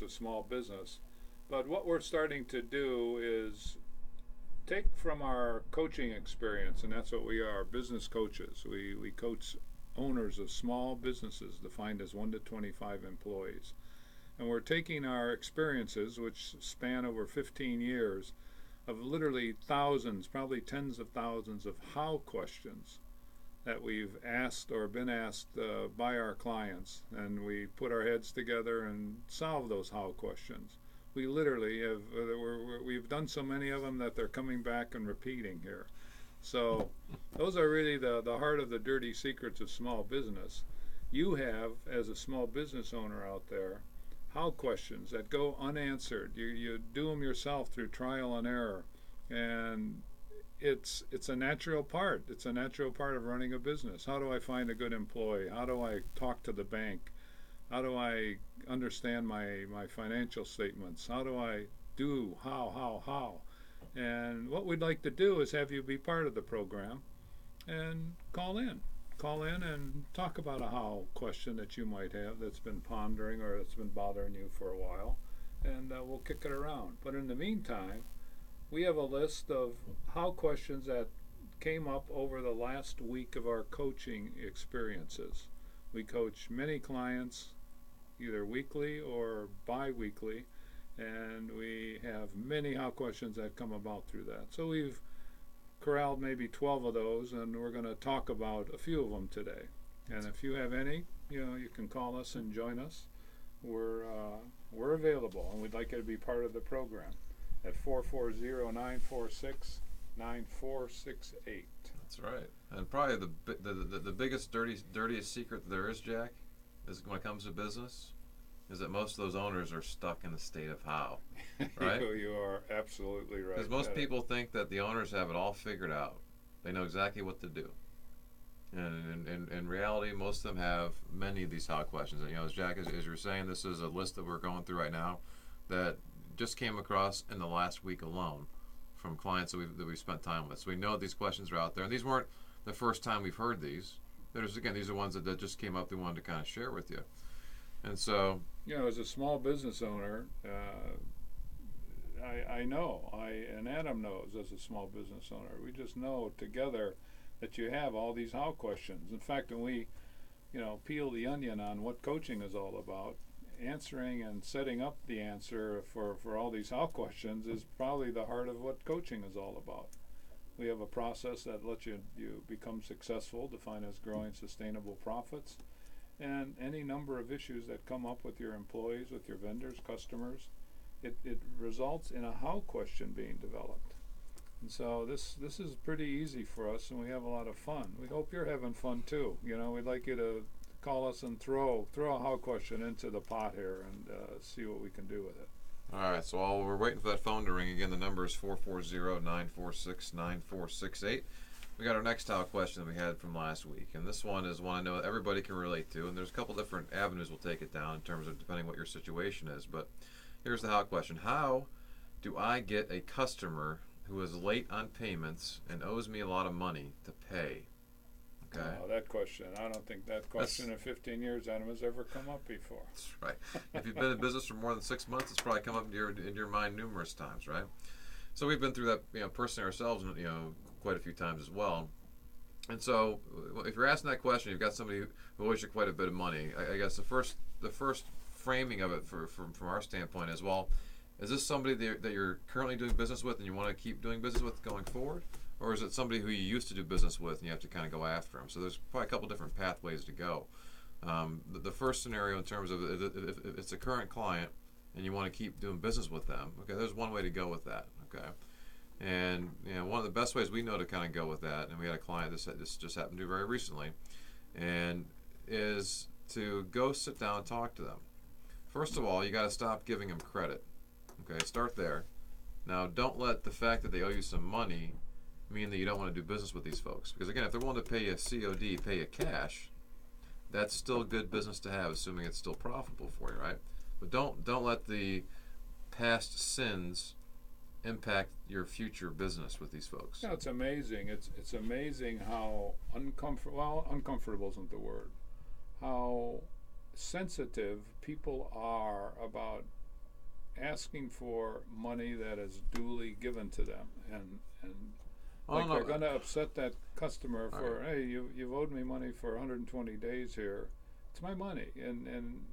a small business. But what we're starting to do is take from our coaching experience, and that's what we are, business coaches. We coach owners of small businesses defined as 1 to 25 employees. And we're taking our experiences, which span over 15 years, of literally thousands, probably tens of thousands of how questions that we've asked or been asked by our clients, and we put our heads together and solve those how questions. We literally have we've done so many of them that they're coming back and repeating here. So those are really the heart of the dirty secrets of small business. You have, as a small business owner out there, how questions that go unanswered. You do them yourself through trial and error, and it's a natural part. It's a natural part of running a business. How do I find a good employee? How do I talk to the bank? How do I understand my financial statements? How do I do how? And what we'd like to do is have you be part of the program and call in and talk about a how question that you might have that's been pondering or that's been bothering you for a while, and we'll kick it around. But in the meantime, we have a list of how questions that came up over the last week of our coaching experiences. We coach many clients either weekly or bi-weekly, and we have many how questions that come about through that. So we've corralled maybe 12 of those, and we're going to talk about a few of them today. And if you have any, you can call us and join us. We're available, and we'd like you to be part of the program at 440-946-9468. That's right. And probably the biggest dirtiest secret there is, Jack, is when it comes to business, is that most of those owners are stuck in the state of how, right? You are absolutely right. Because most people think that the owners have it all figured out. They know exactly what to do. And in reality, most of them have many of these how questions. And, as Jack, as you're saying, this is a list that we're going through right now that just came across in the last week alone from clients that we've spent time with. So we know these questions are out there. And these weren't the first time we've heard these. These are ones that just came up we wanted to kind of share with you. And so, as a small business owner, I know, and Adam knows as a small business owner, we just know together that you have all these how questions. In fact, when we, peel the onion on what coaching is all about, answering and setting up the answer for all these how questions is probably the heart of what coaching is all about. We have a process that lets you become successful, defined as growing sustainable profits, and any number of issues that come up with your employees, with your vendors, customers. It results in a how question being developed. And so this is pretty easy for us, and we have a lot of fun. We hope you're having fun too. We'd like you to call us and throw a how question into the pot here and see what we can do with it. All right, so while we're waiting for that phone to ring, again, the number is 440-946-9468. We got our next how question that we had from last week, and this one is one I know everybody can relate to, and there's a couple different avenues we'll take it down in terms of depending what your situation is, but here's the how question. How do I get a customer who is late on payments and owes me a lot of money to pay? Okay. Oh, that question. I don't think that question in 15 years, Adam, has ever come up before. That's right. If you've been in business for more than 6 months, it's probably come up in your mind numerous times, right? So we've been through that, personally ourselves, quite a few times as well. And so, if you're asking that question, you've got somebody who owes you quite a bit of money. I guess the first framing of it from our standpoint is, well, is this somebody that you're currently doing business with and you want to keep doing business with going forward? Or is it somebody who you used to do business with and you have to kind of go after them? So there's probably a couple different pathways to go. The first scenario in terms of if it's a current client and you want to keep doing business with them, okay, there's one way to go with that, okay? And one of the best ways we know to kind of go with that, and we had a client this just happened to very recently, and is to go sit down and talk to them. First of all, you got to stop giving them credit. Okay, start there. Now, don't let the fact that they owe you some money mean that you don't want to do business with these folks. Because again, if they're willing to pay you COD, pay you cash, that's still good business to have, assuming it's still profitable for you, right? But don't let the past sins impact your future business with these folks. Yeah, it's amazing. It's amazing how uncomfortable isn't the word. How sensitive people are about asking for money that is duly given to them, and Well, like no, they're going to upset that customer for, Right. hey, you've owed me money for 120 days here. It's my money, and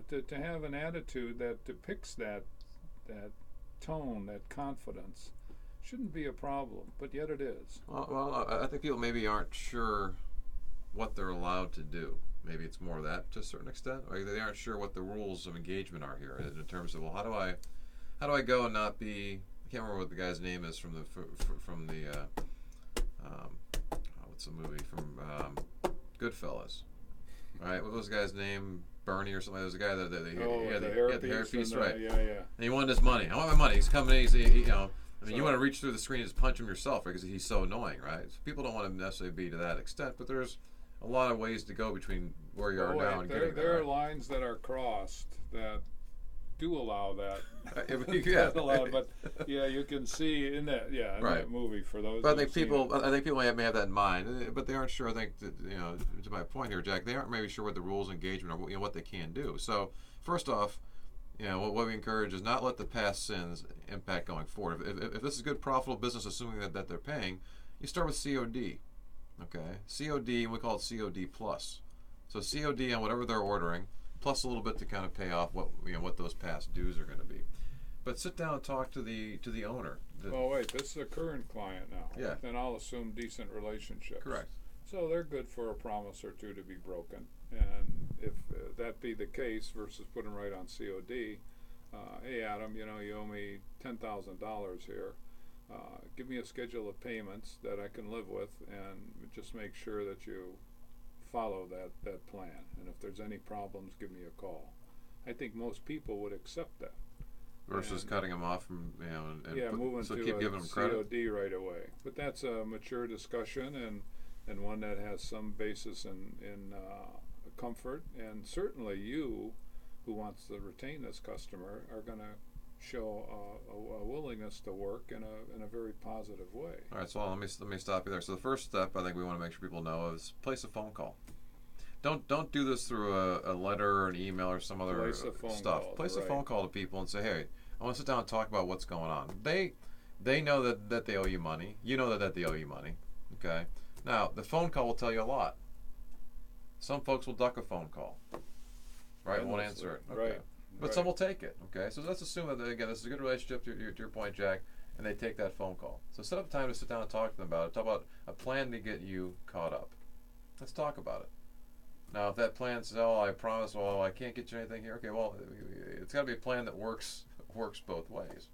to have an attitude that depicts that tone, that confidence, shouldn't be a problem, but yet it is. I think people maybe aren't sure what they're allowed to do. Maybe it's more of that to a certain extent. Or they aren't sure what the rules of engagement are here in terms of, well, how do I go and not be? I can't remember what the guy's name is from the what's the movie from Goodfellas. All right, what was the guy's name? Bernie or something. There was a guy that he had the hairpiece, right? Yeah, yeah. And he wanted his money. I want my money. He's coming in. I mean, you want to reach through the screen and just punch him yourself, right? Because he's so annoying, right? So people don't want to necessarily be to that extent, but there's a lot of ways to go between where you are now and getting there are there. lines that are crossed that do allow that. Yeah. But yeah, you can see in that Right. that movie for those. But who've seen it. I think people may have that in mind, but they aren't sure. I think that, to my point here, Jack, they aren't maybe sure what the rules of engagement are, what they can do. So first off, what we encourage is not let the past sins impact going forward. If this is good, profitable business, assuming that they're paying, you start with COD. Okay, COD, and we call it COD plus. So COD on whatever they're ordering, plus a little bit to kind of pay off what those past dues are going to be. But sit down and talk to the owner. Oh wait, this is a current client now. Yeah. Then I'll assume decent relationships. Correct. So they're good for a promise or two to be broken, and if that be the case, versus putting right on COD, hey Adam, you owe me $10,000 here. Give me a schedule of payments that I can live with, and just make sure that you follow that plan. And if there's any problems, give me a call. I think most people would accept that. Versus And cutting them off from moving so to keep a giving them credit. COD right away. But that's a mature discussion, and one that has some basis in comfort. And certainly you, who wants to retain this customer, are going to show a willingness to work in a very positive way. All right, so let me stop you there. So the first step I think we want to make sure people know is place a phone call. Don't do this through a letter or an email or some other Place a phone stuff. call, Place a right. phone call to people and say, hey, I want to sit down and talk about what's going on. They know that they owe you money. You know that they owe you money. Okay. Now the phone call will tell you a lot. Some folks will duck a phone call. Right, won't answer it. Okay. Right. But some will take it. Okay. So let's assume that again this is a good relationship to your point, Jack, and they take that phone call. So set up time to sit down and talk to them about it. Talk about a plan to get you caught up. Let's talk about it. Now, if that plan says, "Oh, I promise, well, I can't get you anything here," okay, well, it's got to be a plan that works both ways.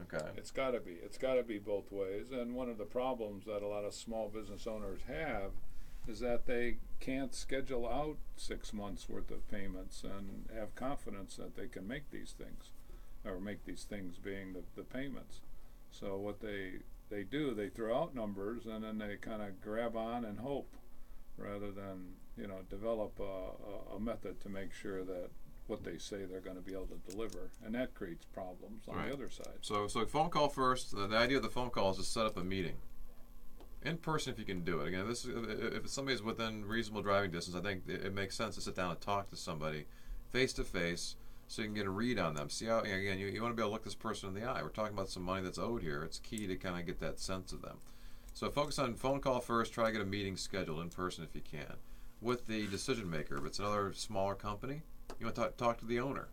Okay. It's got to be both ways. And one of the problems that a lot of small business owners have is that they can't schedule out 6 months worth of payments and have confidence that they can make these things, or make these things being the payments. So what they do, they throw out numbers, and then they kind of grab on and hope, rather than develop a method to make sure that what they say they're going to be able to deliver, and that creates problems on Right. the other side. So phone call first. The idea of the phone call is to set up a meeting in person if you can do it. Again, if somebody's within reasonable driving distance, I think it makes sense to sit down and talk to somebody face to face, so you can get a read on them. See how again you want to be able to look this person in the eye. We're talking about some money that's owed here. It's key to kind of get that sense of them. So focus on phone call first. Try to get a meeting scheduled in person if you can with the decision maker. If it's another smaller company, you want to talk to the owner.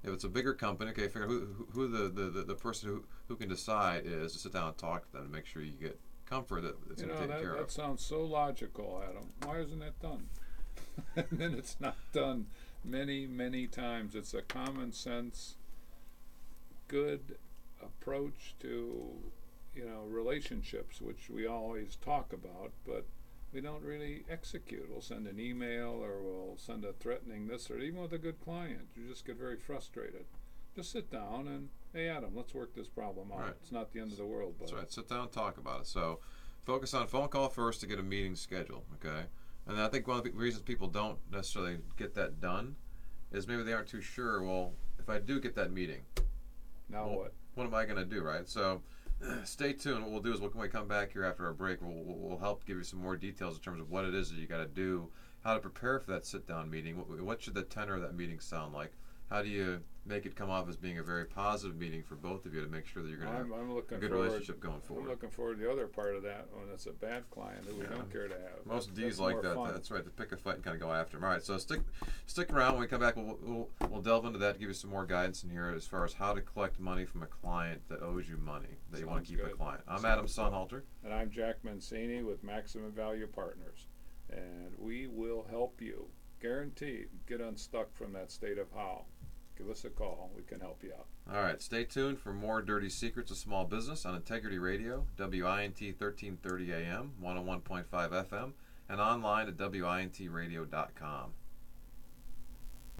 If it's a bigger company, okay, figure out who the person who can decide is, to sit down and talk to them to make sure you get comfort that it's taken care That of. sounds so logical, Adam. Why isn't that done? And then it's not done many times. It's a common sense, good approach to relationships, which we always talk about, but we don't really execute. We'll send an email, or we'll send a threatening this, or even with a good client, you just get very frustrated. Just sit down and, hey Adam, let's work this problem out. Right. It's not the end of the world, but That's right. Sit down and talk about it. So focus on phone call first to get a meeting scheduled, okay? And I think one of the reasons people don't necessarily get that done is maybe they aren't too sure, well, if I do get that meeting, now well, what am I going to do, right? So stay tuned. What we'll do is when we come back here after our break, we'll help give you some more details in terms of what it is that you got to do, how to prepare for that sit-down meeting, what should the tenor of that meeting sound like, how do you make it come off as being a very positive meeting for both of you to make sure that you're going to have I'm a looking good forward. relationship going forward? I'm looking forward to the other part of that when it's a bad client that we don't care to have. Most That's D's like more that. fun. That's right. To pick a fight and kind of go after them. All right. So stick around. When we come back, we'll delve into that. Give you some more guidance in here as far as how to collect money from a client that owes you money that you want to Sounds keep a good. client. I'm Sounds Adam good. Sonhalter. And I'm Jack Mancini with Maximum Value Partners. And we will help you, guaranteed, get unstuck from that state of how. Give us a call. We can help you out. All right. Stay tuned for more dirty secrets of small business on Integrity Radio, WINT 1330 AM, 101.5 FM, and online at WINTradio.com.